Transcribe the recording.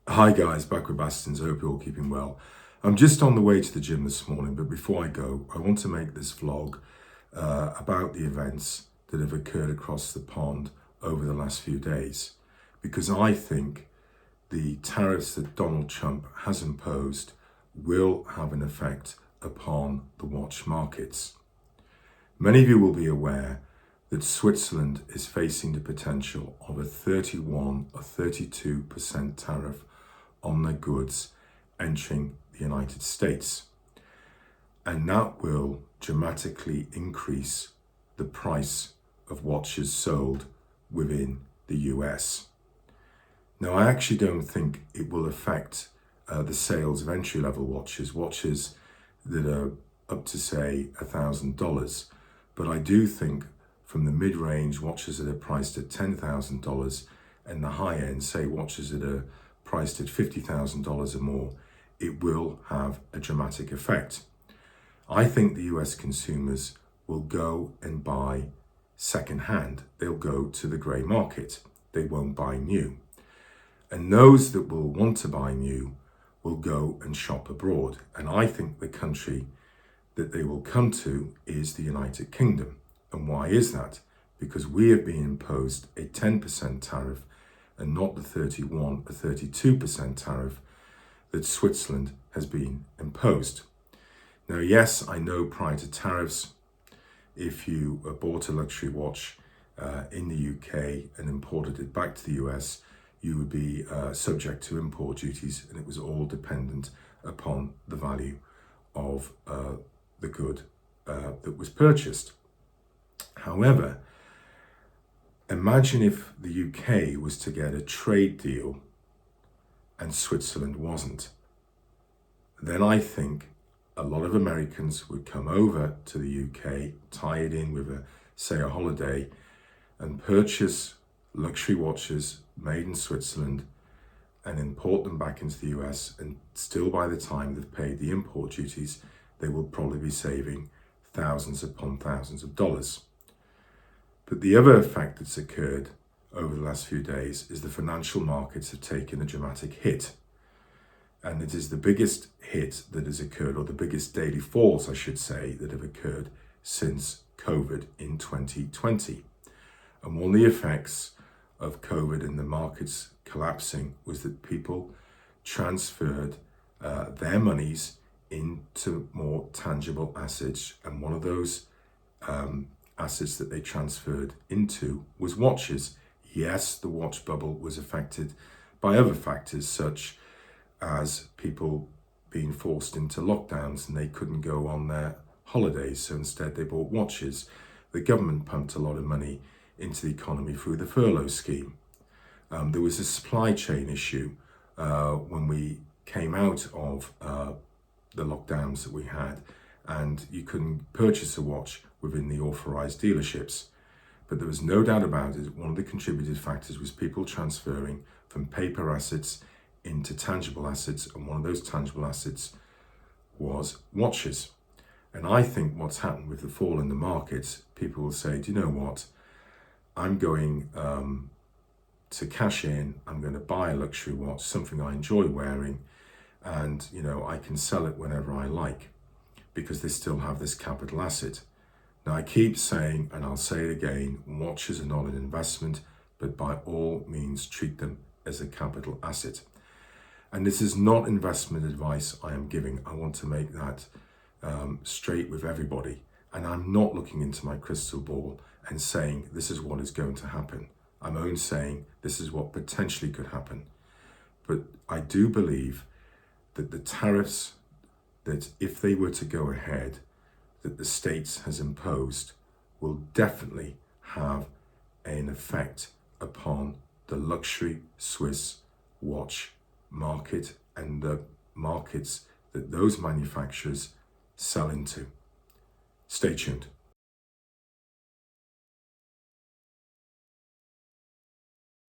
Hi guys, back with Bassington. I hope you're all keeping well. I'm just on the way to the gym this morning, but before I go, I want to make this vlog about the events that have occurred across the pond over the last few days, because I think the tariffs that Donald Trump has imposed will have an effect upon the watch markets. Many of you will be aware that Switzerland is facing the potential of a 31 or 32% tariff on their goods entering the United States. And that will dramatically increase the price of watches sold within the US. Now, I actually don't think it will affect the sales of entry-level watches that are up to, say, $1,000. But I do think from the mid-range watches that are priced at $10,000 and the high-end, say, watches that are priced at $50,000 or more, it will have a dramatic effect. I think the US consumers will go and buy second-hand. They'll go to the grey market. They won't buy new. And those that will want to buy new will go and shop abroad. And I think the country that they will come to is the United Kingdom. And why is that? Because we have been imposed a 10% tariff and not the 31 or 32% tariff that Switzerland has been imposed. Now, yes, I know prior to tariffs, if you bought a luxury watch in the UK and imported it back to the US, you would be subject to import duties, and it was all dependent upon the value of the good that was purchased. However, imagine if the UK was to get a trade deal and Switzerland wasn't. Then I think a lot of Americans would come over to the UK, tie it in with a holiday, and purchase luxury watches made in Switzerland and import them back into the US, and still by the time they've paid the import duties, they will probably be saving thousands upon thousands of dollars. But the other effect that's occurred over the last few days is the financial markets have taken a dramatic hit. And it is the biggest hit that has occurred, or the biggest daily falls, I should say, that have occurred since COVID in 2020. And one of the effects of COVID and the markets collapsing was that people transferred their monies into more tangible assets. And one of those assets that they transferred into was watches. Yes, the watch bubble was affected by other factors, such as people being forced into lockdowns and they couldn't go on their holidays, so instead they bought watches. The government pumped a lot of money into the economy through the furlough scheme. There was a supply chain issue when we came out of the lockdowns that we had, and you couldn't purchase a watch within the authorized dealerships. But there was no doubt about it, one of the contributed factors was people transferring from paper assets into tangible assets, and one of those tangible assets was watches. And I think what's happened with the fall in the markets, people will say, do you know what? I'm going to cash in, I'm going to buy a luxury watch, something I enjoy wearing, and I can sell it whenever I like, because they still have this capital asset. Now, I keep saying, and I'll say it again, watches are not an investment, but by all means treat them as a capital asset. And this is not investment advice I am giving. I want to make that straight with everybody. And I'm not looking into my crystal ball and saying this is what is going to happen. I'm only saying this is what potentially could happen. But I do believe that the tariffs, that if they were to go ahead, that the States has imposed, will definitely have an effect upon the luxury Swiss watch market and the markets that those manufacturers sell into. Stay tuned.